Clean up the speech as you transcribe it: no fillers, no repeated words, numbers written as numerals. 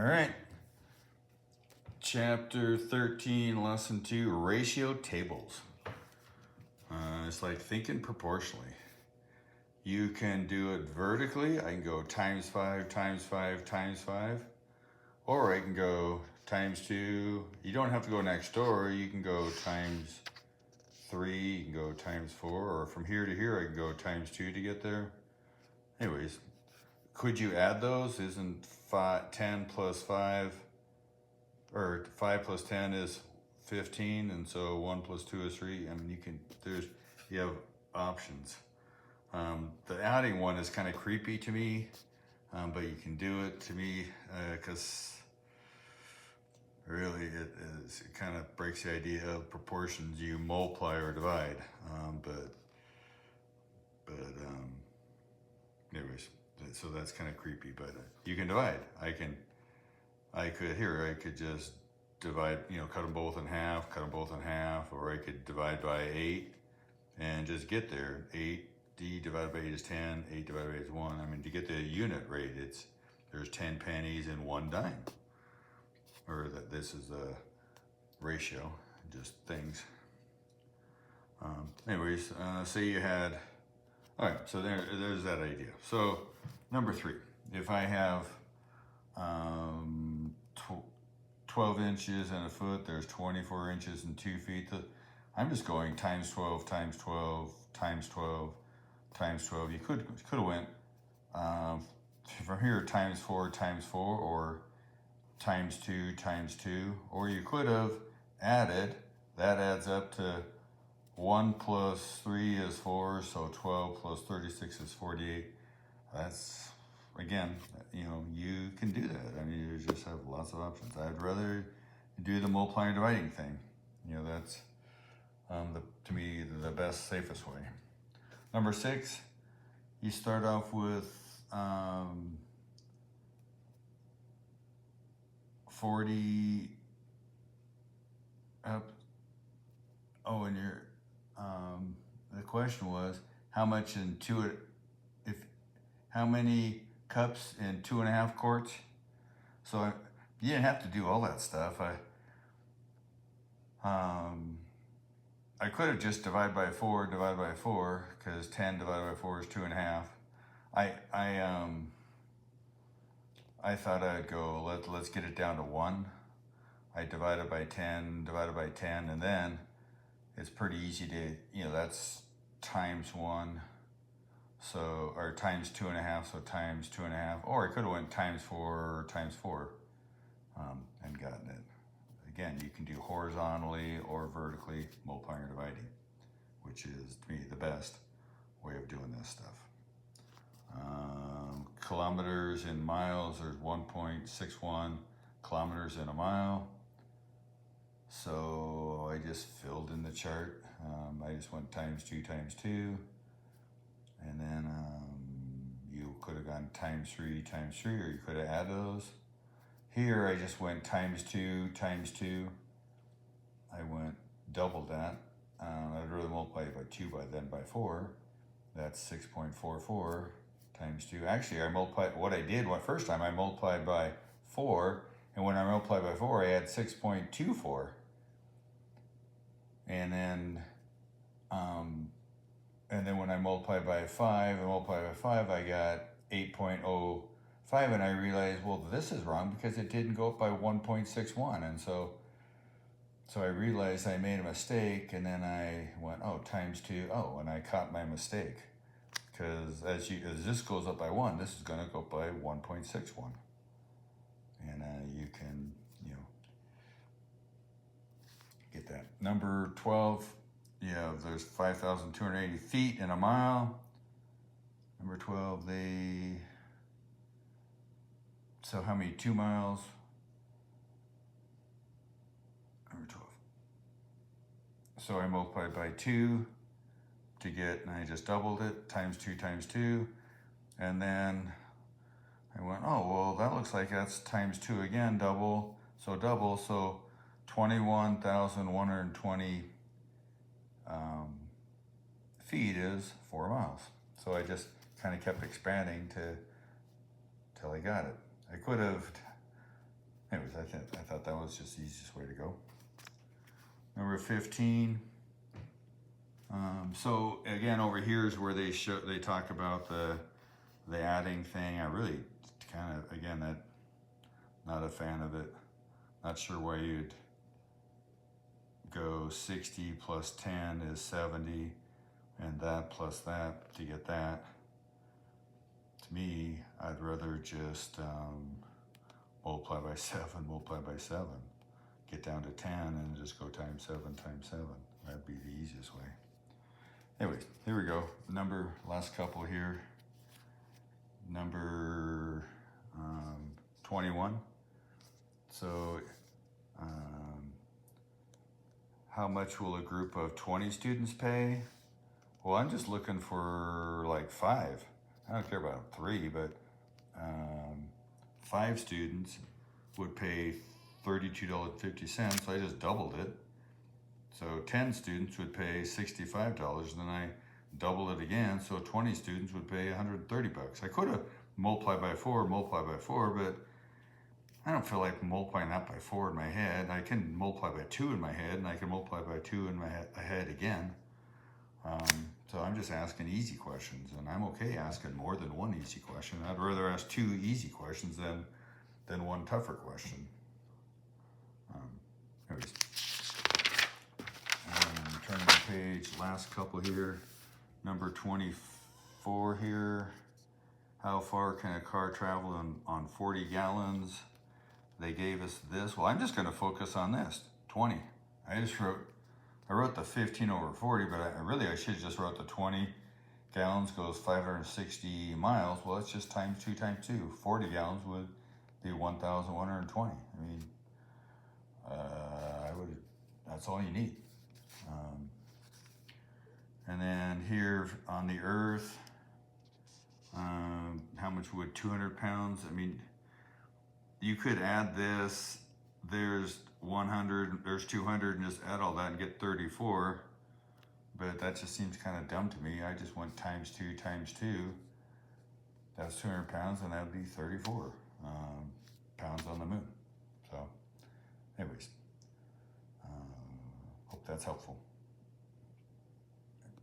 All right. Chapter 13, Lesson 2, Ratio Tables. It's like thinking proportionally. You can do it vertically. I can go times 5, times 5, times 5. Or I can go times 2. You don't have to go next door. You can go times 3. You can go times 4. Or from here to here, I can go times 2 to get there. Anyways, could you add those? Isn't 10 plus 5, or 5 plus 10 is 15, and so 1 plus 2 is 3. I mean, you have options. The adding one is kind of creepy to me, but you can do it to me because really it kind of breaks the idea of proportions. You multiply or divide, anyways, so that's kind of creepy. But you can divide. I could just divide, cut them both in half, or I could divide by 8 and just get there. 8D divided by 8 is 10, 8 divided by 8 is 1. I mean, to get the unit rate, there's 10 pennies and 1 dime. Or this is the ratio, just things. Anyways, say you had, all right, so there's that idea. So number 3, if I have 12 inches and a foot, there's 24 inches and 2 feet. I'm just going times 12, times 12, times 12, times 12. You could have went from here times 4, or times 2, times 2, or you could have added. That adds up to 1 plus 3 is 4, so 12 plus 36 is 48. That's, again, you can do that. I mean, you just have lots of options. I'd rather do the multiplying and dividing thing. That's to me the best, safest way. Number 6, you start off with 40 up. Oh, and the question was how much in how many cups in 2.5 quarts. So you didn't have to do all that stuff. I could have just divided by 4, because 10 divided by 4 is 2.5. I thought I'd go, let's get it down to 1. I divided by 10, and then it's pretty easy to, that's times 1. So, or times 2.5, so times 2.5. Or I could have went times 4, and gotten it. Again, you can do horizontally or vertically, multiplying or dividing, which is, to me, the best way of doing this stuff. Kilometers in miles, there's 1.61 kilometers in a mile. So I just filled in the chart. I just went times 2, and then you could have gone times 3, or you could have added those. Here I just went times 2. I went double that. I'd rather multiply it by 2 by 4. That's 6.44 times 2. Actually, first time I multiplied by 4, and when I multiplied by 4, I had 6.24. And then when I multiplied by 5, I got 8.05, and I realized, well, this is wrong because it didn't go up by 1.61, and so I realized I made a mistake, and then I went, times 2, and I caught my mistake, because as this goes up by 1, this is going to go up by 1.61, and you can, get that. Number 12, there's 5,280 feet in a mile. Number 12, so how many 2 miles? Number 12. So I multiplied by 2 to get, and I just doubled it, times 2, and then I went, well, that looks like that's times 2 again, double, so 21,120 feet is 4 miles. So I just kind of kept expanding till I got it. I could have anyways, I thought that was just the easiest way to go. Number 15. So again, over here is where they talk about the adding thing. I really kind of, again, that not a fan of it. Not sure why you'd go 60 plus 10 is 70, and that plus that to get that. To me, I'd rather just multiply by 7, multiply by 7. Get down to 10 and just go times 7 times 7. That'd be the easiest way. Anyways, here we go. Last couple here. Number 21. So, how much will a group of 20 students pay? Well, I'm just looking for like 5. I don't care about 3, but 5 students would pay $32.50, so I just doubled it. So 10 students would pay $65, and then I doubled it again, so 20 students would pay $130. I could have multiplied by 4, but I don't feel like multiplying that by 4 in my head. I can multiply by 2 in my head, and I can multiply by 2 in my head again. So I'm just asking easy questions, and I'm okay asking more than one easy question. I'd rather ask 2 easy questions than one tougher question. Anyways. Turning the page, last couple here. Number 24 here. How far can a car travel on 40 gallons? They gave us this. Well, I'm just going to focus on this, 20. I wrote the 15 over 40, but I should have just wrote the 20 gallons goes 560 miles. Well, it's just times 2 times 2. 40 gallons would be 1,120. I mean, that's all you need. And then here on the earth, how much would 200 pounds? I mean, you could add this, there's 100, there's 200, and just add all that and get 34. But that just seems kind of dumb to me. I just went times 2 times 2. That's 200 pounds, and that would be 34 pounds on the moon. So, anyways, hope that's helpful.